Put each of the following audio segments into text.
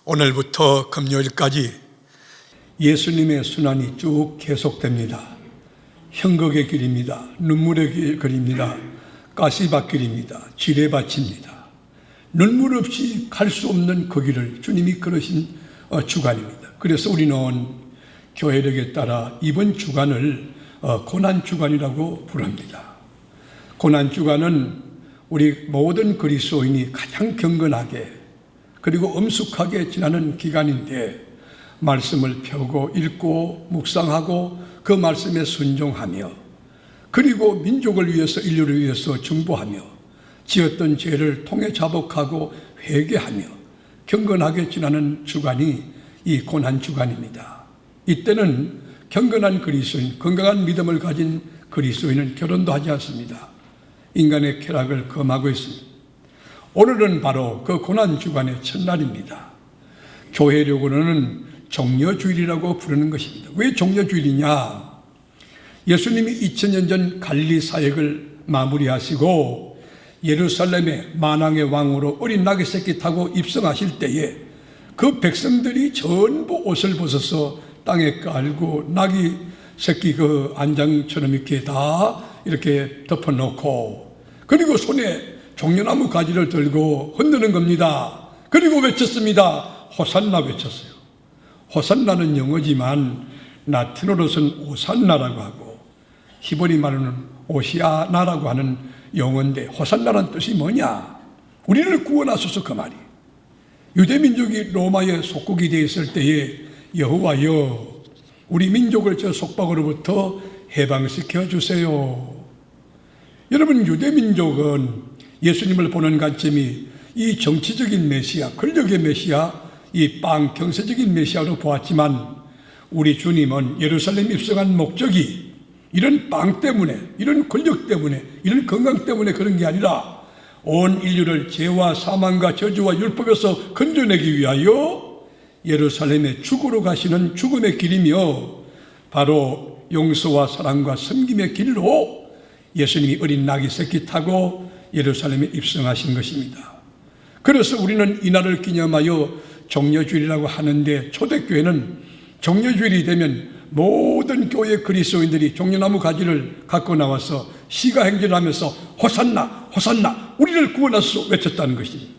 오늘부터 금요일까지 예수님의 순환이 쭉 계속됩니다. 형극의 길입니다. 눈물의 길입니다. 가시밭길입니다. 지뢰밭입니다. 눈물 없이 갈 수 없는 그 길을 주님이 걸으신 주간입니다. 그래서 우리는 교회력에 따라 이번 주간을 고난주간이라고 부릅니다. 고난주간은 우리 모든 그리스도인이 가장 경건하게 그리고 엄숙하게 지나는 기간인데, 말씀을 펴고 읽고 묵상하고 그 말씀에 순종하며, 그리고 민족을 위해서 인류를 위해서 중보하며 지었던 죄를 통해 자복하고 회개하며 경건하게 지나는 주간이 이 고난주간입니다. 이때는 경건한 그리스도인, 건강한 믿음을 가진 그리스도인은 결혼도 하지 않습니다. 인간의 쾌락을 금하고 있습니다. 오늘은 바로 그 고난주간의 첫날입니다. 교회력으로는 종려주일이라고 부르는 것입니다. 왜 종려주일이냐? 예수님이 2000년 전 갈릴리 사역을 마무리하시고 예루살렘에 만왕의 왕으로 어린 나귀 새끼 타고 입성하실 때에 그 백성들이 전부 옷을 벗어서 땅에 깔고 나귀 새끼 그 안장처럼 이렇게 다 이렇게 덮어놓고, 그리고 손에 종려나무 가지를 들고 흔드는 겁니다. 그리고 외쳤습니다. 호산나 외쳤어요. 호산나는 영어지만 라틴어로서는 오산나라고 하고 히브리 말로는 오시아나라고 하는 용어인데, 호산나라는 뜻이 뭐냐? 우리를 구원하소서, 그 말이. 유대민족이 로마의 속국이 되어 있을 때에 여호와여, 우리 민족을 저 속박으로부터 해방시켜 주세요. 여러분, 유대민족은 예수님을 보는 관점이 이 정치적인 메시아, 권력의 메시아, 이 빵 경세적인 메시아로 보았지만, 우리 주님은 예루살렘 입성한 목적이 이런 빵 때문에, 이런 권력 때문에, 이런 건강 때문에 그런 게 아니라 온 인류를 죄와 사망과 저주와 율법에서 건져내기 위하여 예루살렘에 죽으러 가시는 죽음의 길이며, 바로 용서와 사랑과 섬김의 길로 예수님이 어린 나귀 새끼 타고 예루살렘에 입성하신 것입니다. 그래서 우리는 이날을 기념하여 종려주일이라고 하는데, 초대교회는 종려주일이 되면 모든 교회 그리스도인들이 종려나무 가지를 갖고 나와서 시가행진을 하면서 호산나 호산나 우리를 구원하소서 외쳤다는 것입니다.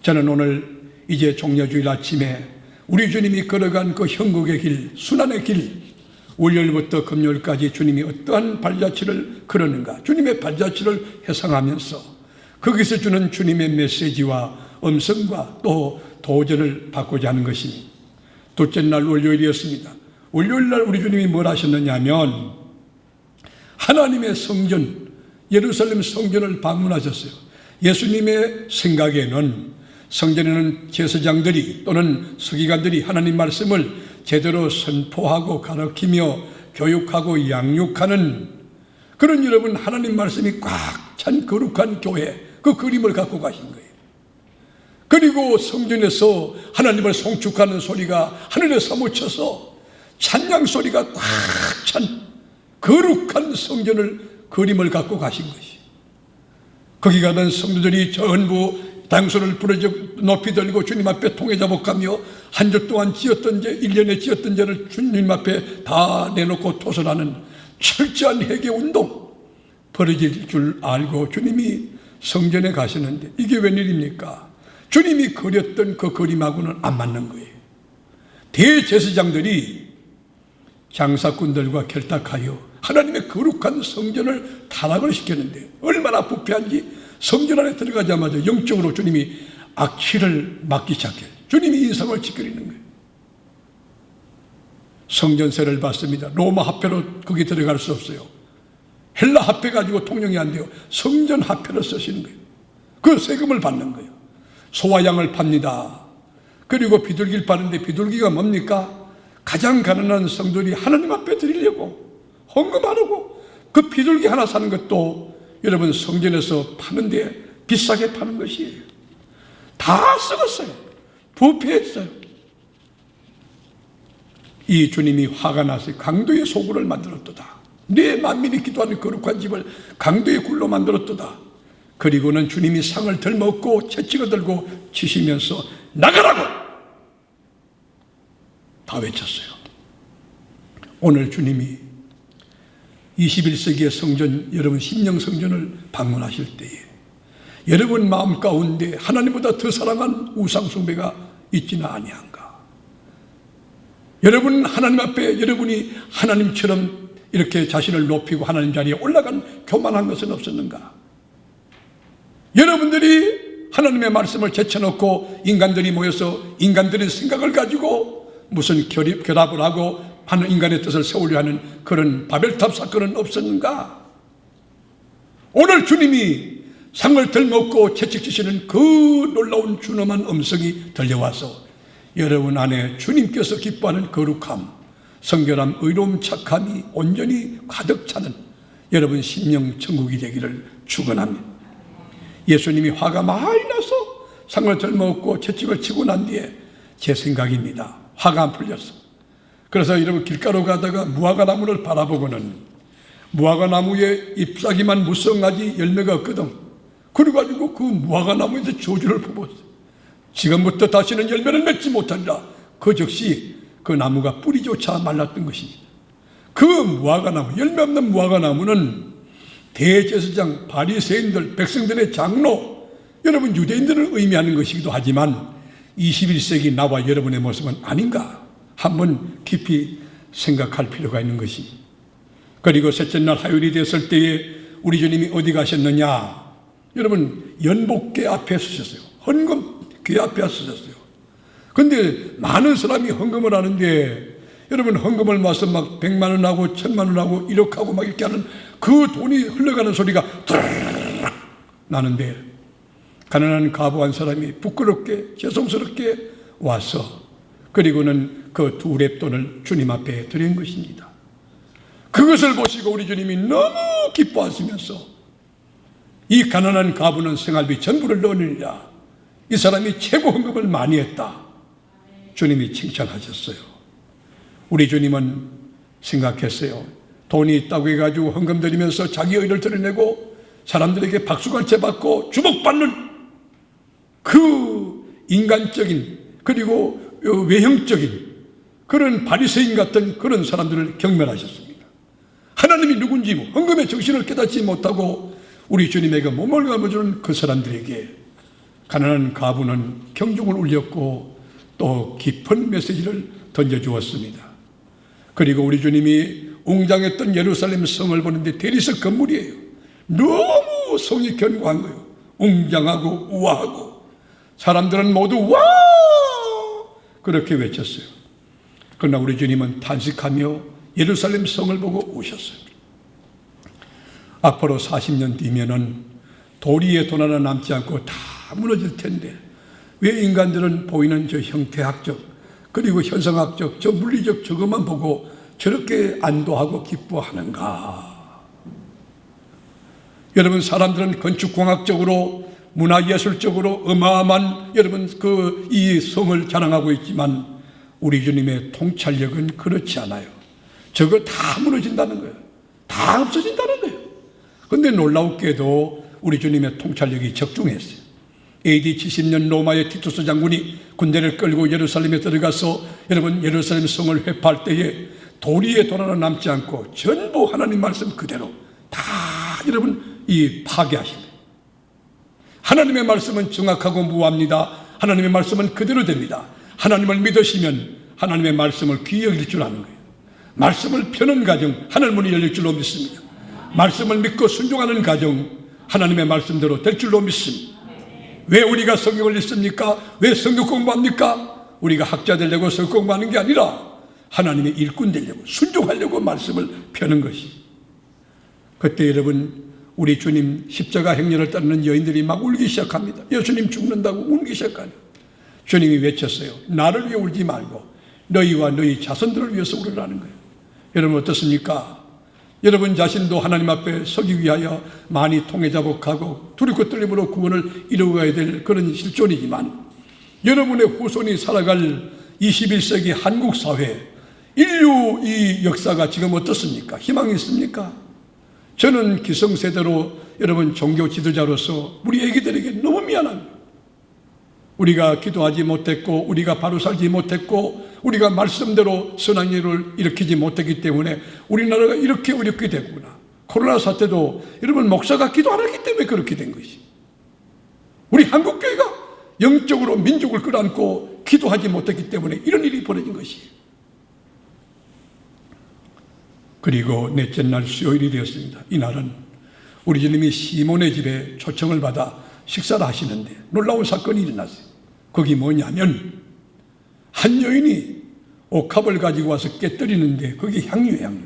저는 오늘 이제 종려주일 아침에 우리 주님이 걸어간 그 형국의 길, 순환의 길, 월요일부터 금요일까지 주님이 어떠한 발자취를 걸었는가, 주님의 발자취를 회상하면서 거기서 주는 주님의 메시지와 음성과 또 도전을 받고자 하는 것입니다. 둘째 날 월요일이었습니다. 월요일 날 우리 주님이 뭘 하셨느냐 하면 하나님의 성전, 예루살렘 성전을 방문하셨어요. 예수님의 생각에는 성전에는 제사장들이 또는 서기관들이 하나님 말씀을 제대로 선포하고 가르치며 교육하고 양육하는 그런, 여러분, 하나님 말씀이 꽉 찬 거룩한 교회, 그 그림을 갖고 가신 거예요. 그리고 성전에서 하나님을 송축하는 소리가 하늘에 사무쳐서 찬양 소리가 꽉 찬 거룩한 성전을, 그림을 갖고 가신 것이. 거기 가던 성도들이 전부 당소를 부르짖어 높이 들고 주님 앞에 통회자복하며 한 주 동안 지었던 죄, 1년에 지었던 죄를 주님 앞에 다 내놓고 토설하는 철저한 회개운동 벌어질 줄 알고 주님이 성전에 가시는데, 이게 웬일입니까? 주님이 그렸던 그 그림하고는 안 맞는 거예요. 대제사장들이 장사꾼들과 결탁하여 하나님의 거룩한 성전을 타락을 시켰는데, 얼마나 부패한지 성전 안에 들어가자마자 영적으로 주님이 악취를 맡기 시작해요. 주님이 인상을 찌푸리는 거예요. 성전세를 받습니다. 로마 화폐로 거기 들어갈 수 없어요. 헬라 화폐 가지고 통용이 안 돼요. 성전 화폐로 쓰시는 거예요. 그 세금을 받는 거예요. 소와 양을 팝니다. 그리고 비둘기를 파는데, 비둘기가 뭡니까? 가장 가난한 성도들이 하나님 앞에 드리려고 헌금하려고 그 비둘기 하나 사는 것도 여러분 성전에서 파는데 비싸게 파는 것이에요. 다 썩었어요. 부패했어요. 이 주님이 화가 나서 강도의 소굴을 만들었도다. 내 만민이 기도하는 거룩한 집을 강도의 굴로 만들었도다. 그리고는 주님이 상을 덜 먹고 채찍을 들고 치시면서 나가라고 다 외쳤어요. 오늘 주님이 21세기의 성전, 여러분 심령 성전을 방문하실 때에 여러분 마음 가운데 하나님보다 더 사랑한 우상 숭배가 있지는 아니한가? 여러분 하나님 앞에 여러분이 하나님처럼 이렇게 자신을 높이고 하나님 자리에 올라간 교만한 것은 없었는가? 여러분들이 하나님의 말씀을 제쳐놓고 인간들이 모여서 인간들의 생각을 가지고 무슨 결합을 하고 하는 인간의 뜻을 세우려 하는 그런 바벨탑 사건은 없었는가? 오늘 주님이 상을 들먹고 채찍치시는 그 놀라운 준엄한 음성이 들려와서 여러분 안에 주님께서 기뻐하는 거룩함, 성결함, 의로움, 착함이 온전히 가득 차는 여러분 심령 천국이 되기를 축원합니다. 예수님이 화가 많이 나서 상을 들먹고 채찍을 치고 난 뒤에 제 생각입니다. 화가 안 풀렸어. 그래서 여러분 길가로 가다가 무화과 나무를 바라보고는 무화과 나무에 잎사귀만 무성하지 열매가 없거든. 그래가지고 그 무화과 나무에서 저주를 퍼붓었어요. 지금부터 다시는 열매를 맺지 못하리라. 그 즉시 그 나무가 뿌리조차 말랐던 것입니다. 그 무화과 나무, 열매 없는 무화과 나무는 대제사장, 바리새인들, 백성들의 장로, 여러분 유대인들을 의미하는 것이기도 하지만 21세기 나와 여러분의 모습은 아닌가 한번 깊이 생각할 필요가 있는 것입니다. 그리고 셋째 날 화요일이 됐을 때에 우리 주님이 어디 가셨느냐? 여러분 연복궤 앞에 서셨어요. 헌금 궤 앞에 서셨어요. 그런데 많은 사람이 헌금을 하는데 여러분 헌금을 마서 막 100만 원하고 1000만 원하고 1억하고 막 이렇게 하는 그 돈이 흘러가는 소리가 드르륵 나는데 가난한 가부 한 사람이 부끄럽게 죄송스럽게 와서 그리고는 그 두 렙돈을 주님 앞에 드린 것입니다. 그것을 보시고 우리 주님이 너무 기뻐하시면서 이 가난한 가부는 생활비 전부를 넣으리라. 이 사람이 최고 헌금을 많이 했다. 주님이 칭찬하셨어요. 우리 주님은 생각했어요. 돈이 있다고 해가지고 헌금 드리면서 자기 의를 드러내고 사람들에게 박수갈채 받고 주목받는 그 인간적인 그리고 외형적인 그런 바리새인 같은 그런 사람들을 경멸하셨습니다. 하나님이 누군지 헌금의 정신을 깨닫지 못하고 우리 주님에게 몸을 감아주는 그 사람들에게 가난한 가부는 경종을 울렸고 또 깊은 메시지를 던져주었습니다. 그리고 우리 주님이 웅장했던 예루살렘 성을 보는데 대리석 건물이에요. 너무 성이 견고한 거예요. 웅장하고 우아하고 사람들은 모두 와 그렇게 외쳤어요. 그러나 우리 주님은 탄식하며 예루살렘 성을 보고 우셨어요. 앞으로 40년 뒤면은 도리에 돈 하나 남지 않고 다 무너질 텐데 왜 인간들은 보이는 저 형태학적 그리고 현상학적 저 물리적 저것만 보고 저렇게 안도하고 기뻐하는가? 여러분 사람들은 건축공학적으로 문화예술적으로 어마어마한 여러분 이 성을 자랑하고 있지만 우리 주님의 통찰력은 그렇지 않아요. 저거 다 무너진다는 거예요. 다 없어진다는 거예요. 그런데 놀라웠게도 우리 주님의 통찰력이 적중했어요. AD 70년 로마의 티투스 장군이 군대를 끌고 예루살렘에 들어가서 여러분 예루살렘 성을 회파할 때에 도리에 돈 하나 남지 않고 전부 하나님 말씀 그대로 다 여러분 파괴하신 거예요. 하나님의 말씀은 정확하고 무합니다. 하나님의 말씀은 그대로 됩니다. 하나님을 믿으시면 하나님의 말씀을 귀히 여길 줄 아는 거예요. 말씀을 펴는 가정 하늘 문이 열릴 줄로 믿습니다. 말씀을 믿고 순종하는 가정 하나님의 말씀대로 될 줄로 믿습니다. 왜 우리가 성경을 읽습니까? 왜 성경 공부합니까? 우리가 학자 되려고 성경 공부하는 게 아니라 하나님의 일꾼 되려고 순종하려고 말씀을 펴는 것이. 그때 여러분 우리 주님 십자가 행렬을 따르는 여인들이 막 울기 시작합니다. 예수님 죽는다고 울기 시작하네요. 주님이 외쳤어요. 나를 위해 울지 말고 너희와 너희 자손들을 위해서 울으라는 거예요. 여러분 어떻습니까? 여러분 자신도 하나님 앞에 서기 위하여 많이 통회자복하고 두렵고 떨림으로 구원을 이루어가야 될 그런 실존이지만 여러분의 후손이 살아갈 21세기 한국 사회 인류 이 역사가 지금 어떻습니까? 희망이 있습니까? 저는 기성세대로 여러분 종교 지도자로서 우리 애기들에게 너무 미안합니다. 우리가 기도하지 못했고, 우리가 바로 살지 못했고, 우리가 말씀대로 선한 일을 일으키지 못했기 때문에 우리나라가 이렇게 어렵게 됐구나. 코로나 사태도 여러분 목사가 기도 안 하기 때문에 그렇게 된 것이. 우리 한국교회가 영적으로 민족을 끌어안고 기도하지 못했기 때문에 이런 일이 벌어진 것이에요. 그리고 넷째 날 수요일이 되었습니다. 이날은 우리 주님이 시몬의 집에 초청을 받아 식사를 하시는데 놀라운 사건이 일어났어요. 거기 뭐냐면 한 여인이 옥합을 가지고 와서 깨뜨리는데 거기 향유예요, 향유.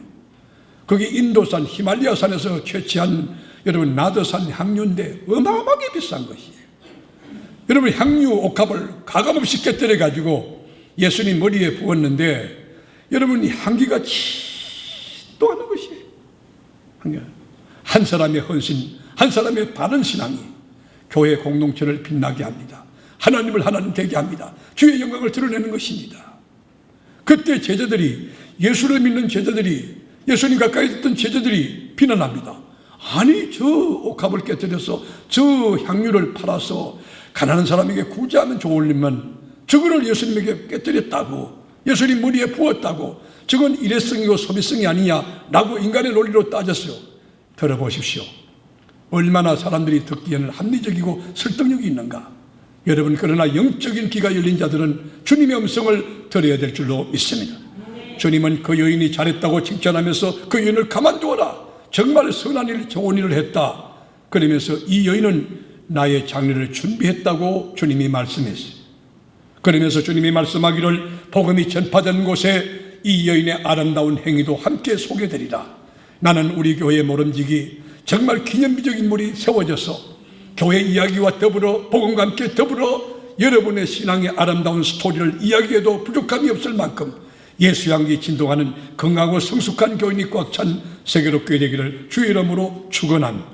거기 인도산 히말라야산에서 채취한 여러분 나드산 향유인데 어마어마하게 비싼 것이에요. 여러분 향유 옥합을 가감없이 깨뜨려 가지고 예수님 머리에 부었는데 여러분 향기가 또 하는 것이에요. 한 사람의 헌신, 한 사람의 바른 신앙이 교회 공동체를 빛나게 합니다. 하나님을 하나님 되게 합니다. 주의 영광을 드러내는 것입니다. 그때 제자들이, 예수를 믿는 제자들이, 예수님 가까이 있던 제자들이 비난합니다. 아니 저 옥합을 깨뜨려서 저 향유를 팔아서 가난한 사람에게 구제하면 좋으려면 저거를 예수님에게 깨뜨렸다고, 예수님 머리에 부었다고, 저건 일회성이고 소비성이 아니냐라고 인간의 논리로 따졌어요. 들어보십시오. 얼마나 사람들이 듣기에는 합리적이고 설득력이 있는가. 여러분, 그러나 영적인 귀가 열린 자들은 주님의 음성을 들어야 될 줄로 믿습니다. 주님은 그 여인이 잘했다고 칭찬하면서 그 여인을 가만두어라, 정말 선한 일, 좋은 일을 했다, 그러면서 이 여인은 나의 장례를 준비했다고 주님이 말씀했어요. 그러면서 주님이 말씀하기를 복음이 전파된 곳에 이 여인의 아름다운 행위도 함께 소개되리라. 나는 우리 교회의 모름지기 정말 기념비적 인물이 세워져서 교회 이야기와 더불어 복음과 함께 더불어 여러분의 신앙의 아름다운 스토리를 이야기해도 부족함이 없을 만큼 예수 향기 진동하는 건강하고 성숙한 교인이 꽉 찬 세계로 교회 되기를 주의 이름으로 축원합니다.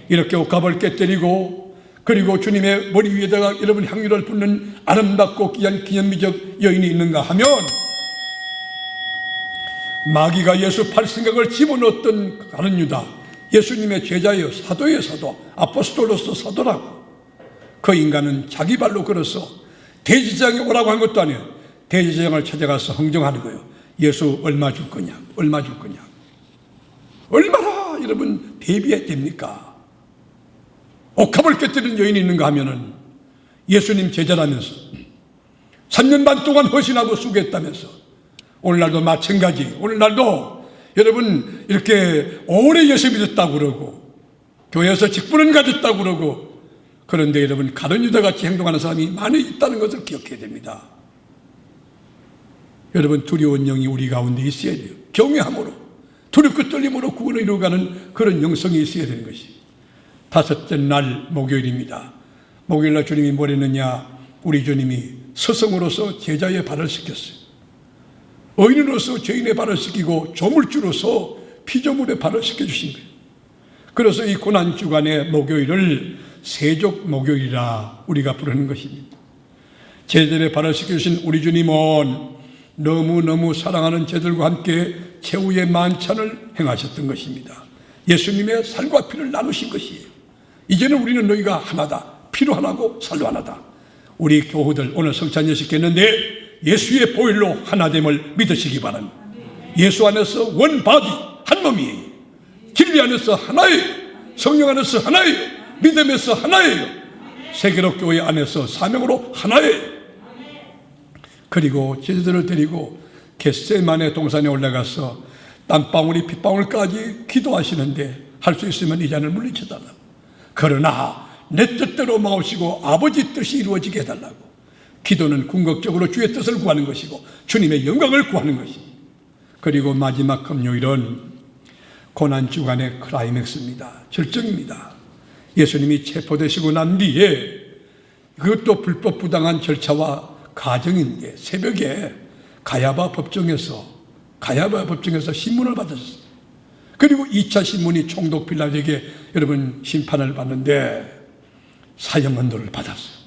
이렇게 옥합을 깨뜨리고 그리고 주님의 머리 위에다가 여러분 향유를 붓는 아름답고 귀한 기념비적 여인이 있는가 하면 마귀가 예수 팔 생각을 집어넣었던 가룟 유다, 예수님의 제자예요. 사도예요. 사도. 아포스톨로서 사도라고. 그 인간은 자기 발로 걸어서 대제사장이 오라고 한 것도 아니에요. 대제사장을 찾아가서 흥정하는 거예요. 예수 얼마 줄 거냐, 얼마 줄 거냐. 얼마나 여러분 대비했답니까? 옥합을 깨뜨린 여인이 있는가 하면은 예수님 제자라면서 3년 반 동안 헌신하고 수고했다면서 오늘날도 마찬가지. 오늘날도 여러분 이렇게 오래 예수 믿었다고 그러고 교회에서 직분은 가졌다고 그러고, 그런데 여러분 가룟 유다같이 행동하는 사람이 많이 있다는 것을 기억해야 됩니다. 여러분 두려운 영이 우리 가운데 있어야 돼요. 경외함으로 두렵고 떨림으로 구원을 이루어가는 그런 영성이 있어야 되는 것이. 다섯째 날 목요일입니다. 목요일날 주님이 뭘 했느냐, 우리 주님이 스승으로서 제자의 발을 씻겼어요. 의인으로서 죄인의 발을 씻기고 조물주로서 피조물의 발을 씻겨주신 거예요. 그래서 이 고난주간의 목요일을 세족 목요일이라 우리가 부르는 것입니다. 제자의 발을 씻겨주신 우리 주님은 너무너무 사랑하는 제들과 함께 최후의 만찬을 행하셨던 것입니다. 예수님의 살과 피를 나누신 것이에요. 이제는 우리는 너희가 하나다, 피로 하나고 살로 하나다. 우리 교우들 오늘 성찬 예식했는데 예수의 보혈로 하나됨을 믿으시기 바랍니다. 예수 안에서 원 바디, 한 몸이에요. 진리 안에서 하나예요. 성령 안에서 하나예요. 믿음에서 하나예요. 세계로 교회 안에서 사명으로 하나예요. 그리고 제자들을 데리고 겟세마네 동산에 올라가서 땀방울이 핏방울까지 기도하시는데 할 수 있으면 이 잔을 물리쳐달라고. 그러나 내 뜻대로 마옵시고 아버지 뜻이 이루어지게 해달라고. 기도는 궁극적으로 주의 뜻을 구하는 것이고 주님의 영광을 구하는 것입니다. 그리고 마지막 금요일은 고난주간의 클라이맥스입니다. 절정입니다. 예수님이 체포되시고 난 뒤에 그것도 불법 부당한 절차와 가정인데 새벽에 가야바 법정에서 신문을 받았어요. 그리고 2차 신문이 총독 빌라도에게 여러분 심판을 받는데 사형언도를 받았어요.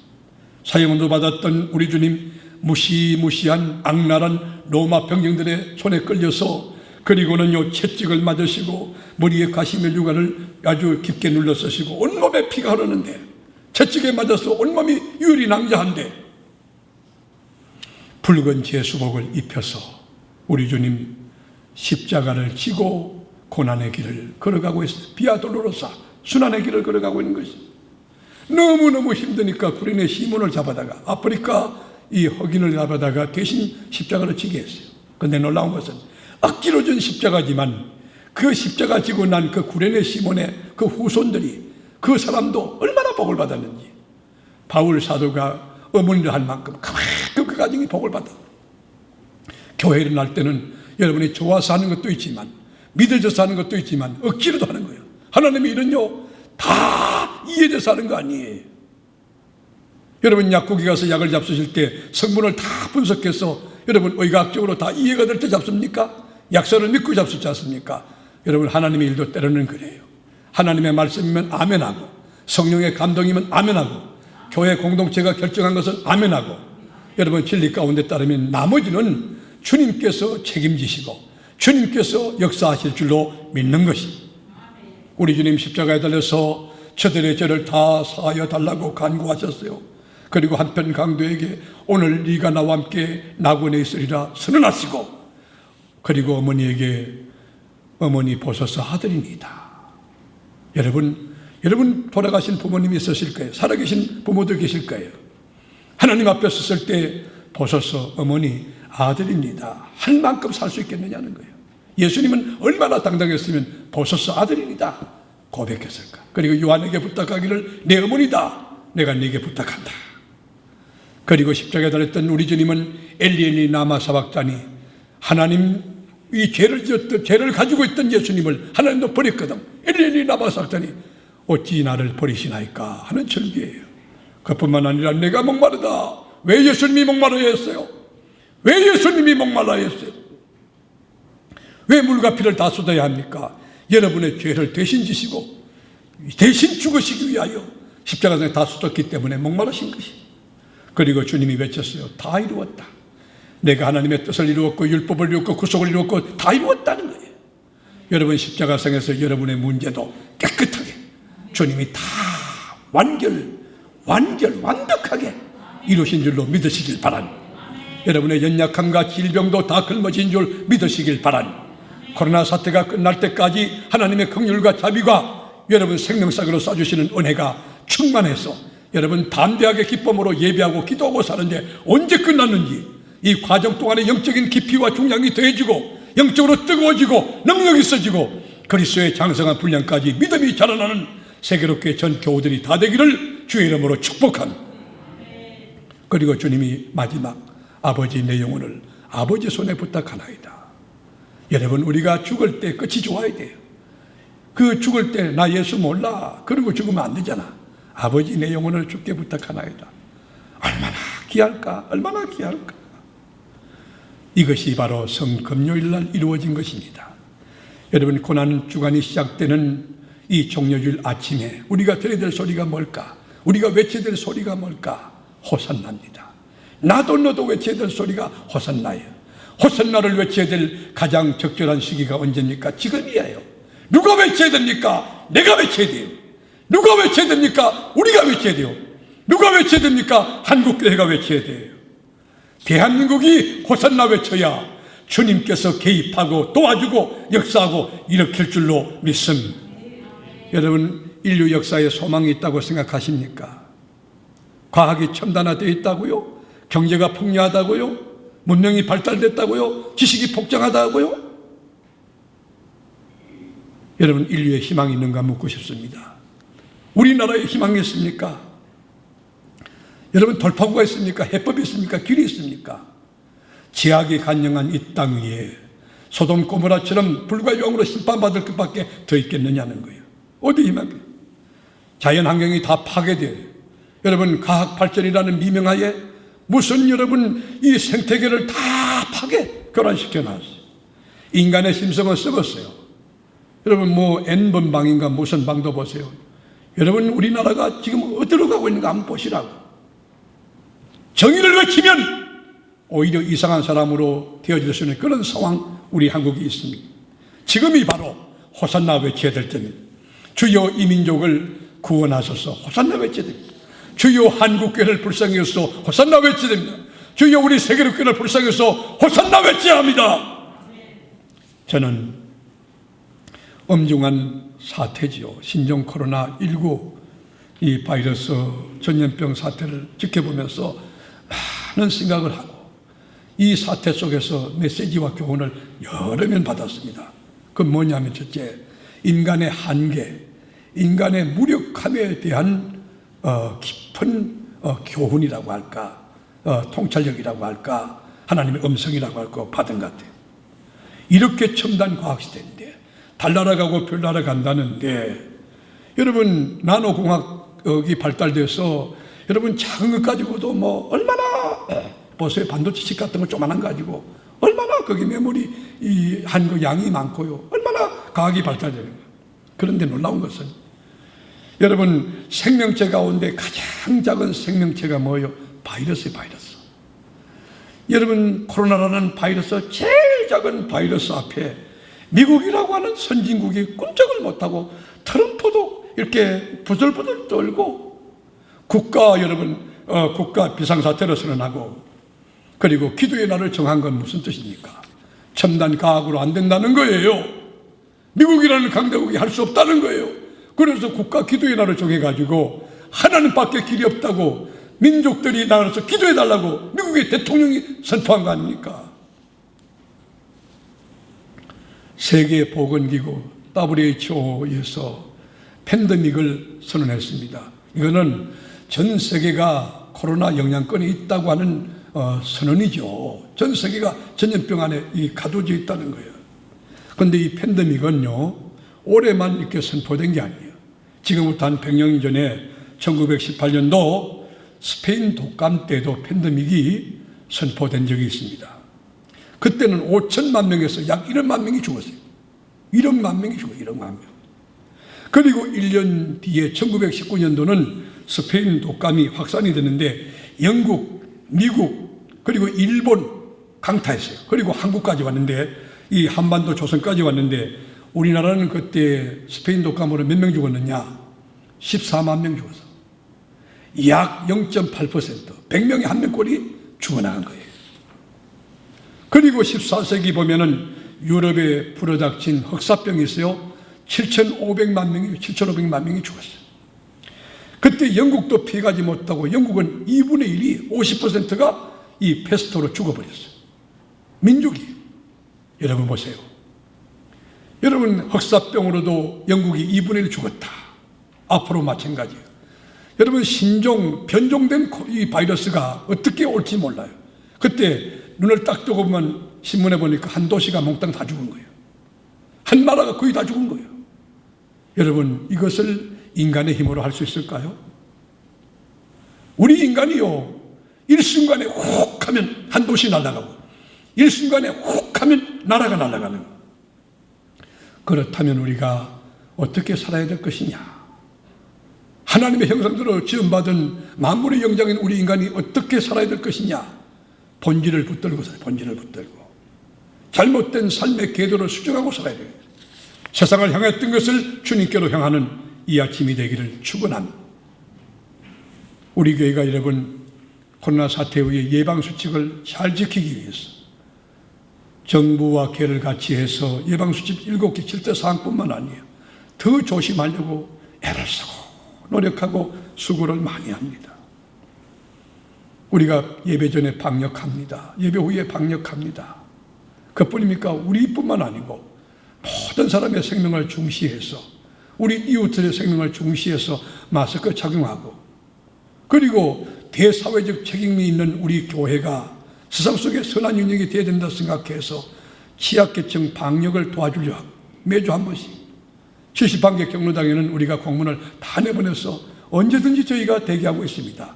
사형언도 받았던 우리 주님 무시무시한 악랄한 로마 병정들의 손에 끌려서 그리고는요 채찍을 맞으시고 머리에 가시멜 유관을 아주 깊게 눌러 쓰시고 온몸에 피가 흐르는데 채찍에 맞아서 온몸이 유리 낭자한데 붉은 제수복을 입혀서 우리 주님 십자가를 지고 고난의 길을 걸어가고 있어요. 비아 돌로로사 순환의 길을 걸어가고 있는 것이 너무너무 힘드니까 구레네 시몬을 잡아다가 아프리카 이 흑인을 잡아다가 대신 십자가를 지게 했어요. 그런데 놀라운 것은 억지로 준 십자가지만 그 십자가 지고 난 그 구레네 시몬의 그 후손들이 그 사람도 얼마나 복을 받았는지 바울 사도가 어머니를 한 만큼 그만큼 그 가정이 복을 받아. 교회를 날 때는 여러분이 좋아서 하는 것도 있지만 믿어져서 하는 것도 있지만 억지로도 하는 거예요. 하나님의 일은요 다 이해돼서 하는 거 아니에요. 여러분 약국에 가서 약을 잡수실 때 성분을 다 분석해서 여러분 의학적으로 다 이해가 될 때 잡습니까? 약사를 믿고 잡수지 않습니까? 여러분 하나님의 일도 때로는 그래요. 하나님의 말씀이면 아멘하고 성령의 감동이면 아멘하고 교회 공동체가 결정한 것은 아멘하고 여러분 진리 가운데 따르면 나머지는 주님께서 책임지시고 주님께서 역사하실 줄로 믿는 것이 우리 주님 십자가에 달려서 저들의 죄를 다 사하여 달라고 간구하셨어요. 그리고 한편 강도에게 오늘 네가 나와 함께 낙원에 있으리라 선언하시고 그리고 어머니에게 어머니 보소서 아들입니다. 여러분 돌아가신 부모님이 있으실 거예요. 살아계신 부모도 계실 거예요. 하나님 앞에 섰을 때 보소서 어머니 아들입니다. 할 만큼 살 수 있겠느냐는 거예요. 예수님은 얼마나 당당했으면 보소서 아들입니다 고백했을까. 그리고 요한에게 부탁하기를 내 어머니다 내가 네게 부탁한다. 그리고 십자가에 달렸던 우리 주님은 엘리 나마 사박자니 하나님 이 죄를 가지고 있던 예수님을 하나님도 버렸거든. 엘리 나마 사박자니 어찌 나를 버리시나이까 하는 절기예요. 그뿐만 아니라 내가 목마르다. 왜 예수님이 목마르야 했어요? 왜 예수님이 목말라야 했어요? 왜 물과 피를 다 쏟아야 합니까? 여러분의 죄를 대신 지시고 대신 죽으시기 위하여 십자가에 다 쏟았기 때문에 목마르신 것이. 그리고 주님이 외쳤어요. 다 이루었다. 내가 하나님의 뜻을 이루었고 율법을 이루었고 구속을 이루었고 다 이루었다는 거예요. 여러분 십자가상에서 여러분의 문제도 깨끗하게 주님이 다 완벽하게 이루신 줄로 믿으시길 바랍니다. 여러분의 연약함과 질병도 다 짊어진 줄 믿으시길 바랍니다. 코로나 사태가 끝날 때까지 하나님의 긍휼과 자비가 여러분 생명사기로 쏴주시는 은혜가 충만해서 여러분 담대하게 기쁨으로 예배하고 기도하고 사는데 언제 끝났는지 이 과정 동안에 영적인 깊이와 중량이 더해지고 영적으로 뜨거워지고 능력이 있어지고 그리스도의 장성한 분량까지 믿음이 자라나는 세계롭게 전 교우들이 다 되기를 주의 이름으로 축복합니다. 그리고 주님이 마지막 아버지 내 영혼을 아버지 손에 부탁하나이다. 여러분 우리가 죽을 때 끝이 좋아야 돼요. 그 죽을 때 나 예수 몰라 그러고 죽으면 안 되잖아. 아버지 내 영혼을 주께 부탁하나이다. 얼마나 귀할까? 얼마나 귀할까? 이것이 바로 성금요일날 이루어진 것입니다. 여러분 고난 주간이 시작되는 이 종료주일 아침에 우리가 들어야 될 소리가 뭘까? 우리가 외쳐야 될 소리가 뭘까? 호산나입니다. 나도 너도 외쳐야 될 소리가 호산나예요. 호산나를 외쳐야 될 가장 적절한 시기가 언제입니까? 지금이에요. 누가 외쳐야 됩니까? 내가 외쳐야 돼요. 누가 외쳐야 됩니까? 우리가 외쳐야 돼요. 누가 외쳐야 됩니까? 한국교회가 외쳐야 돼요. 대한민국이 호산나 외쳐야 주님께서 개입하고 도와주고 역사하고 일으킬 줄로 믿습니다. 여러분 인류 역사에 소망이 있다고 생각하십니까? 과학이 첨단화되어 있다고요? 경제가 풍요하다고요? 문명이 발달됐다고요? 지식이 폭장하다고요? 여러분 인류의 희망이 있는가 묻고 싶습니다. 우리나라에 희망이 있습니까? 여러분 돌파구가 있습니까? 해법이 있습니까? 길이 있습니까? 제약이 간영한 이 땅 위에 소돔 고모라처럼 불과 영으로 심판받을 것밖에 더 있겠느냐는 거예요. 어디 희망이? 자연환경이 다 파괴돼요. 여러분 과학 발전이라는 미명하에 무슨 여러분 이 생태계를 다 교란시켜 놨어요. 인간의 심성은 썩었어요. 여러분 뭐 N번 방인가 무슨 방도 보세요. 여러분 우리나라가 지금 어디로 가고 있는가 한번 보시라고. 정의를 외치면 오히려 이상한 사람으로 되어질 수 있는 그런 상황 우리 한국이 있습니다. 지금이 바로 호산나 외쳐야 될 때입니다. 주여 이 민족을 구원하소서 호산나 외쳐야 됩니다. 주여 한국교회를 불쌍히 여서 호산나 외쳐야 됩니다. 주여 우리 세계교회를 불쌍히 여서 호산나 외쳐야 합니다. 저는 엄중한 사태지요. 신종 코로나19 이 바이러스 전염병 사태를 지켜보면서 많은 생각을 하고 이 사태 속에서 메시지와 교훈을 여러 면 받았습니다. 그건 뭐냐면 첫째, 인간의 한계, 인간의 무력함에 대한 깊은 교훈이라고 할까, 통찰력이라고 할까, 하나님의 음성이라고 할까 받은 것 같아요. 이렇게 첨단 과학시대인데 달나라 가고 별나라 간다는데 여러분 나노공학이 발달돼서 여러분 작은 것 가지고도 뭐 얼마나 보세요. 반도체 같은 거 조그만한 거 가지고 얼마나 거기 메모리 한 거 양이 많고요. 얼마나 과학이 발달되는 거예요. 그런데 놀라운 것은 여러분 생명체 가운데 가장 작은 생명체가 뭐예요? 바이러스. 여러분 코로나라는 바이러스, 제일 작은 바이러스 앞에 미국이라고 하는 선진국이 꼼짝을 못하고 트럼프도 이렇게 부들부들 떨고 국가 비상사태를 선언하고 그리고 기도의 날을 정한 건 무슨 뜻입니까? 첨단 과학으로 안 된다는 거예요. 미국이라는 강대국이 할 수 없다는 거예요. 그래서 국가 기도의 날을 정해가지고 하나님밖에 길이 없다고 민족들이 나가서 기도해달라고 미국의 대통령이 선포한 거 아닙니까? 세계보건기구 WHO에서 팬데믹을 선언했습니다. 이거는 전 세계가 코로나 영향권이 있다고 하는 선언이죠. 전 세계가 전염병 안에 가두어져 있다는 거예요. 그런데 이 팬데믹은요, 올해만 이렇게 선포된 게 아니에요. 지금부터 한 100년 전에 1918년도 스페인 독감 때도 팬데믹이 선포된 적이 있습니다. 그때는 5천만 명에서 약 1억만 명이 죽었어요. 1억만 명이 죽어요. 1억만 명. 그리고 1년 뒤에 1919년도는 스페인 독감이 확산이 되는데 영국, 미국, 그리고 일본 강타했어요. 그리고 한국까지 왔는데 이 한반도 조선까지 왔는데 우리나라는 그때 스페인 독감으로 몇 명 죽었느냐? 14만 명 죽었어. 약 0.8%, 100명에 한 명꼴이 죽어나간 거예요. 그리고 14세기 보면은 유럽에 불어닥친 흑사병이 있어요. 7,500만 명이 죽었어요. 그때 영국도 피해가지 못하고 영국은 2분의 1이 50%가 이 페스토로 죽어버렸어요. 민족이. 여러분 보세요. 여러분 흑사병으로도 영국이 2분의 1 죽었다. 앞으로 마찬가지예요. 여러분 신종, 변종된 이 바이러스가 어떻게 올지 몰라요. 그때 눈을 딱 뜨고 보면 신문에 보니까 한 도시가 몽땅 다 죽은 거예요. 한 나라가 거의 다 죽은 거예요. 여러분 이것을 인간의 힘으로 할 수 있을까요? 우리 인간이요, 일순간에 훅 하면 한 도시 날아가고 일순간에 훅 하면 나라가 날아가는 거예요. 그렇다면 우리가 어떻게 살아야 될 것이냐? 하나님의 형상대로 지음받은 만물의 영장인 우리 인간이 어떻게 살아야 될 것이냐? 본질을 붙들고 살아요. 본질을 붙들고 잘못된 삶의 궤도를 수정하고 살아야 돼요. 세상을 향했던 것을 주님께로 향하는 이 아침이 되기를 축원합니다. 우리 교회가 여러분 코로나 사태 후에 예방수칙을 잘 지키기 위해서 정부와 교회를 같이 해서 예방수칙 7개 7대 사항뿐만 아니에요. 더 조심하려고 애를 쓰고 노력하고 수고를 많이 합니다. 우리가 예배 전에 방역합니다. 예배 후에 방역합니다. 그뿐입니까? 우리뿐만 아니고 모든 사람의 생명을 중시해서 우리 이웃들의 생명을 중시해서 마스크 착용하고 그리고 대사회적 책임이 있는 우리 교회가 세상 속에 선한 인력이 되어야 된다 생각해서 취약계층 방역을 도와주려 하고 매주 한 번씩 71개 경로당에는 우리가 공문을 다 내보내서 언제든지 저희가 대기하고 있습니다.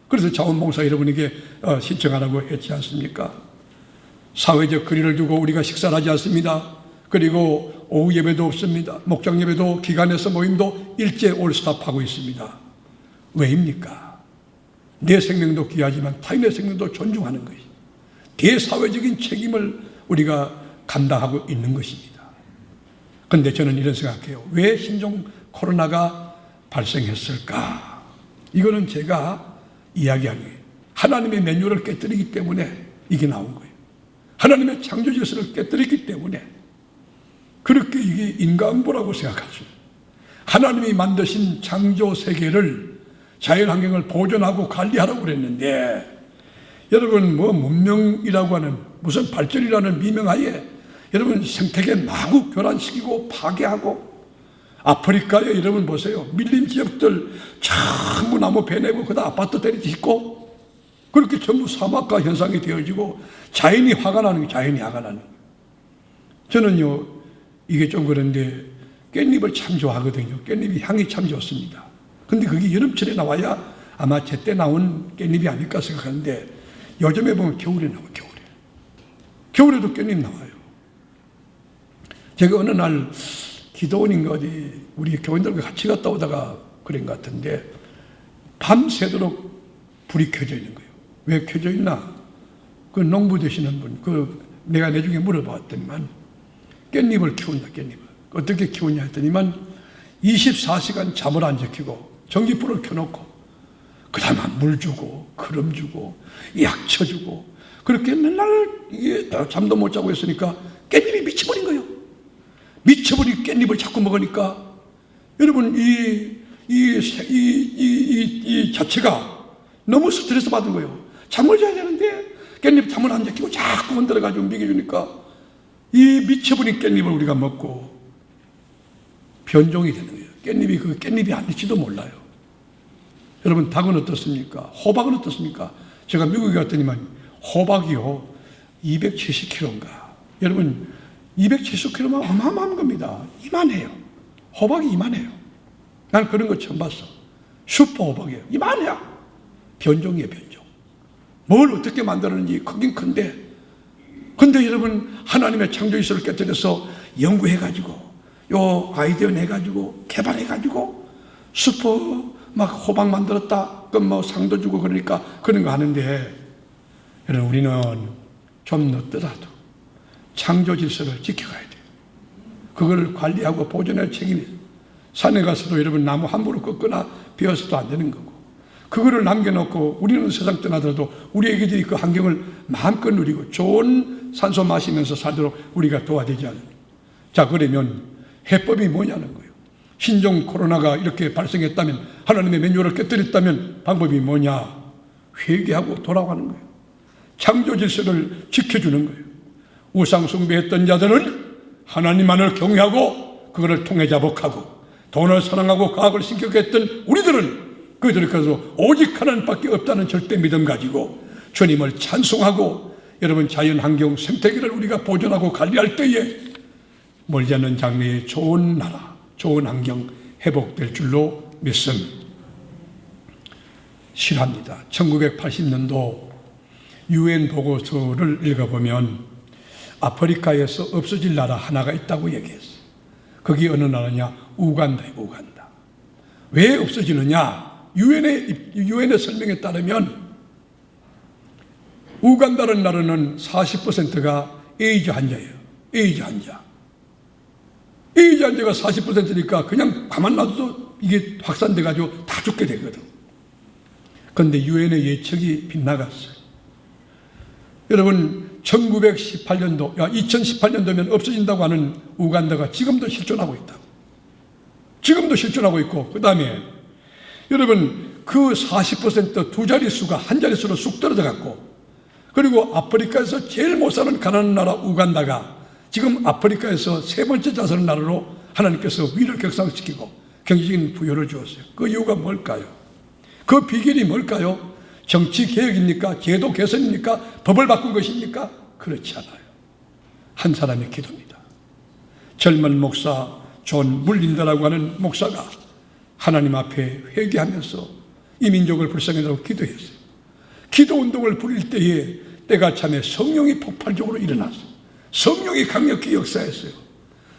그래서 자원봉사 여러분에게 신청하라고 했지 않습니까? 사회적 거리를 두고 우리가 식사를 하지 않습니다. 그리고 오후 예배도 없습니다. 목장 예배도 기관에서 모임도 일제 올스탑하고 있습니다. 왜입니까? 내 생명도 귀하지만 타인의 생명도 존중하는 것이 대사회적인 책임을 우리가 감당하고 있는 것입니다. 그런데 저는 이런 생각해요. 왜 신종 코로나가 발생했을까? 이거는 제가 이야기한 거예요. 하나님의 매뉴얼을 깨뜨리기 때문에 이게 나온 거예요. 하나님의 창조 질서를 깨뜨리기 때문에 그렇게 이게 인과응보라고 생각하죠. 하나님이 만드신 창조 세계를, 자연환경을 보존하고 관리하라고 그랬는데, 여러분 문명이라고 하는 무슨 발전이라는 미명하에 여러분 생태계 마구 교란시키고 파괴하고, 아프리카에 여러분 보세요. 밀림 지역들 전부 나무 베내고 그다 아파트 때리짓고 그렇게 전부 사막화 현상이 되어지고 자연이 화가 나는 거예요. 자연이 화가 나는 거예요. 저는요 이게 좀 그런데 깻잎을 참 좋아하거든요. 깻잎이 향이 참 좋습니다. 근데 그게 여름철에 나와야 아마 제때 나온 깻잎이 아닐까 생각하는데, 요즘에 보면 겨울에 나와요. 겨울에도 깻잎 나와요. 제가 어느 날 기도원인가 어디 우리 교인들과 같이 갔다 오다가 그런 것 같은데, 밤새도록 불이 켜져 있는 거예요. 왜 켜져 있나? 그 농부 되시는 분, 내가 나중에 물어봤더니만 깻잎을 키운다. 깻잎을 어떻게 키우냐 했더니만 24시간 잠을 안 지키고 전기불을 켜놓고 그 다음에 물 주고 거름 주고 약 쳐주고 그렇게 맨날 이게 잠도 못 자고 있으니까 깻잎이 미쳐버린 거예요. 미쳐버린 깻잎을 자꾸 먹으니까 여러분 이 자체가 너무 스트레스 받은 거예요. 잠을 자야 되는데 깻잎 잠을 안 지키고 자꾸 흔들어가지고 먹여주니까 이 미쳐버린 깻잎을 우리가 먹고 변종이 되는 거예요. 깻잎이 그 깻잎이 아닐지도 몰라요. 여러분 닭은 어떻습니까? 호박은 어떻습니까? 제가 미국에 갔더니만 호박이요 270kg인가. 여러분 270kg면 어마어마한 겁니다. 이만해요. 호박이 이만해요. 난 그런 거 처음 봤어. 슈퍼 호박이에요. 이만해요. 변종이에요. 변종. 뭘 어떻게 만들었는지 크긴 큰데, 근데 여러분 하나님의 창조 질서를 깨뜨려서 연구해가지고 요 아이디어 내가지고 개발해가지고 슈퍼 막 호박 만들었다. 그럼 뭐 상도 주고 그러니까 그런 거 하는데, 여러분 우리는 좀 늦더라도 창조 질서를 지켜가야 돼요. 그걸 관리하고 보존할 책임이 있어요. 산에 가서도 여러분 나무 함부로 꺾거나 베어서도 안 되는 거고, 그거를 남겨놓고 우리는 세상 떠나더라도 우리 애기들이 그 환경을 마음껏 누리고 좋은 산소 마시면서 살도록 우리가 도와야 되지 않습니까? 자, 그러면 해법이 뭐냐는 거예요. 신종 코로나가 이렇게 발생했다면, 하나님의 매뉴얼을 깨뜨렸다면 방법이 뭐냐? 회개하고 돌아가는 거예요. 창조 질서를 지켜주는 거예요. 우상 숭배했던 자들은 하나님만을 경외하고 그것을 통해 자복하고, 돈을 사랑하고 과학을 신격했던 우리들은 그들을 가서 오직 하나님밖에 없다는 절대 믿음 가지고 주님을 찬송하고, 여러분 자연 환경 생태계를 우리가 보존하고 관리할 때에 멀지 않은 장래에 좋은 나라, 좋은 환경 회복될 줄로 믿습니다. 실합니다. 1980년도 UN 보고서를 읽어보면 아프리카에서 없어질 나라 하나가 있다고 얘기했어요. 그게 어느 나라냐? 우간다예요. 우간다. 왜 없어지느냐? 유엔의 설명에 따르면 우간다라는 나라는 40%가 에이즈 환자예요. 에이즈 환자. 에이즈 환자가 40%니까 그냥 가만 놔둬도 이게 확산돼가지고 다 죽게 되거든. 그런데 유엔의 예측이 빗나갔어요. 여러분 1918년도, 2018년도면 없어진다고 하는 우간다가 지금도 실존하고 있다고. 지금도 실존하고 있고, 그 다음에 여러분 그 40% 두 자릿수가 한 자릿수로 쑥 떨어져 갔고, 그리고 아프리카에서 제일 못 사는 가난한 나라 우간다가 지금 아프리카에서 세 번째 잘 사는 나라로 하나님께서 위를 격상시키고 경제적인 부여를 주었어요. 그 이유가 뭘까요? 그 비결이 뭘까요? 정치 개혁입니까? 제도 개선입니까? 법을 바꾼 것입니까? 그렇지 않아요. 한 사람의 기도입니다. 젊은 목사 존 물린다라고 하는 목사가 하나님 앞에 회개하면서 이 민족을 불쌍하다고 기도했어요. 기도 운동을 부릴 때에 때가 참에 성령이 폭발적으로 일어났어요. 성령이 강력히 역사했어요.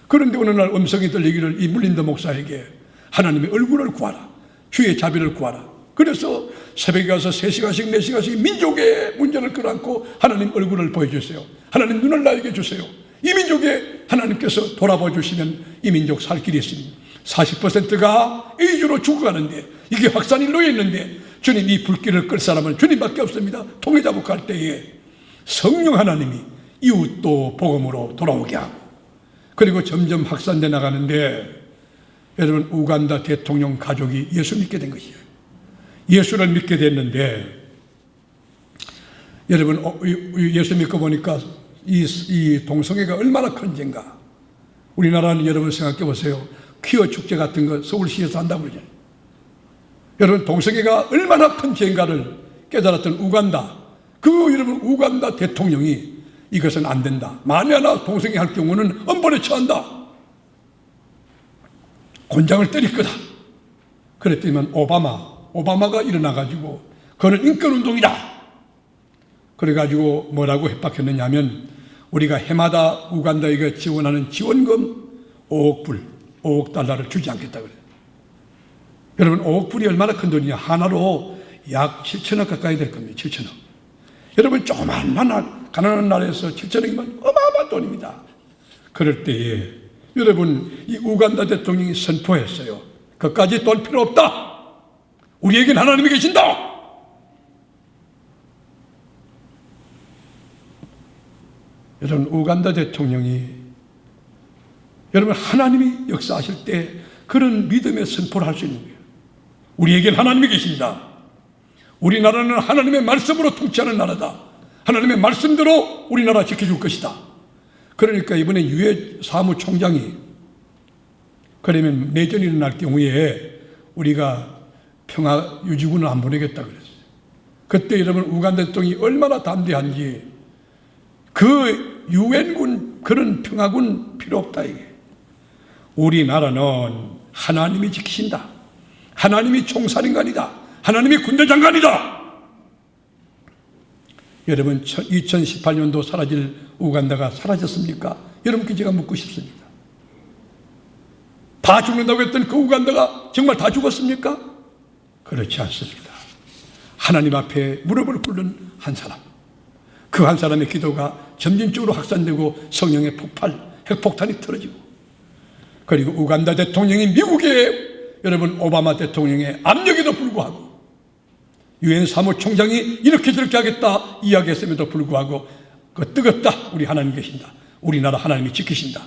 그런데 어느 날 음성이 들리기를 이 물린다 목사에게 하나님의 얼굴을 구하라. 주의 자비를 구하라. 그래서 새벽에 가서 3시간씩 4시간씩 민족의 문제를 끌어안고 하나님 얼굴을 보여주세요. 하나님 눈을 나에게 주세요. 이 민족에 하나님께서 돌아봐 주시면 이 민족 살 길이 있습니다. 40%가 에이즈로 죽어가는데 이게 확산이 놓여 있는데 주님 이 불길을 끌 사람은 주님밖에 없습니다. 통해 자복할 때에 성령 하나님이 이웃도 복음으로 돌아오게 하고 그리고 점점 확산돼 나가는데 여러분 우간다 대통령 가족이 예수 믿게 된 것이에요. 예수를 믿게 됐는데 여러분 예수 믿고 보니까 이 동성애가 얼마나 큰 죄인가. 우리나라는 여러분 생각해 보세요. 퀴어 축제 같은 거 서울시에서 한다고 그러잖아요. 여러분 동성애가 얼마나 큰 죄인가를 깨달았던 우간다. 여러분 우간다 대통령이 이것은 안 된다. 만에 하나 동성애 할 경우는 엄벌에 처한다. 곤장을 때릴 거다. 그랬더니만 오바마가 일어나가지고 그거는 인권운동이다. 그래가지고 뭐라고 협박했느냐 하면 우리가 해마다 우간다에게 지원하는 지원금 5억 달러를 주지 않겠다 그래요. 여러분 5억 불이 얼마나 큰 돈이냐. 하나로 약 7천억 가까이 될 겁니다. 7천억. 여러분 조그만 가난한 나라에서 7천억이면 어마어마한 돈입니다. 그럴 때에 여러분 이 우간다 대통령이 선포했어요. 그까지 돈 필요 없다. 우리에겐 하나님이 계신다. 여러분 우간다 대통령이 여러분 하나님이 역사하실 때 그런 믿음의 선포를 할 수 있는 거예요. 우리에겐 하나님이 계신다. 우리나라는 하나님의 말씀으로 통치하는 나라다. 하나님의 말씀대로 우리나라 지켜줄 것이다. 그러니까 이번에 유해 사무총장이 그러면 내전이 일어날 경우에 우리가 평화 유지군을 안 보내겠다 그랬어요. 그때 여러분 우간다 대통령이 얼마나 담대한지 그 유엔군 그런 평화군 필요 없다 이게. 우리나라는 하나님이 지키신다. 하나님이 총사령관이다. 하나님이 군대장관이다. 여러분 2018년도 사라질 우간다가 사라졌습니까? 여러분께 제가 묻고 싶습니다. 다 죽는다고 했던 그 우간다가 정말 다 죽었습니까? 그렇지 않습니다. 하나님 앞에 무릎을 꿇는 한 사람, 그 한 사람의 기도가 점진적으로 확산되고 성령의 핵폭탄이 터지고 그리고 우간다 대통령이 미국의 여러분 오바마 대통령의 압력에도 불구하고 유엔 사무총장이 이렇게 저렇게 하겠다 이야기했음에도 불구하고 그 뜨겁다. 우리 하나님 계신다. 우리나라 하나님이 지키신다.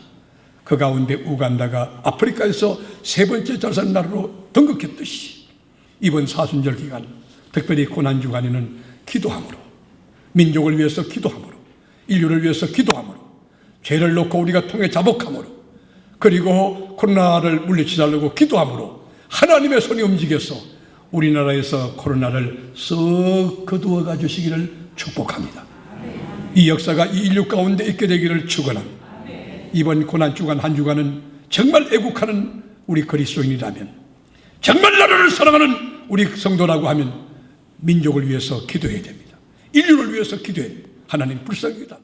그 가운데 우간다가 아프리카에서 세 번째 잘 사는 나라로 등극했듯이 이번 사순절 기간 특별히 고난주간에는 기도함으로 민족을 위해서 기도함으로 인류를 위해서 기도함으로 죄를 놓고 우리가 통해 자복함으로 그리고 코로나를 물리치자려고 기도함으로 하나님의 손이 움직여서 우리나라에서 코로나를 썩 거두어 주시기를 축복합니다. 이 역사가 이 인류 가운데 있게 되기를 축원합니다. 이번 고난주간 한 주간은 정말 애국하는 우리 그리스도인이라면 정말 나라를 사랑하는 우리 성도라고 하면 민족을 위해서 기도해야 됩니다. 인류를 위해서 기도해야 됩니다. 하나님 불쌍히 달라.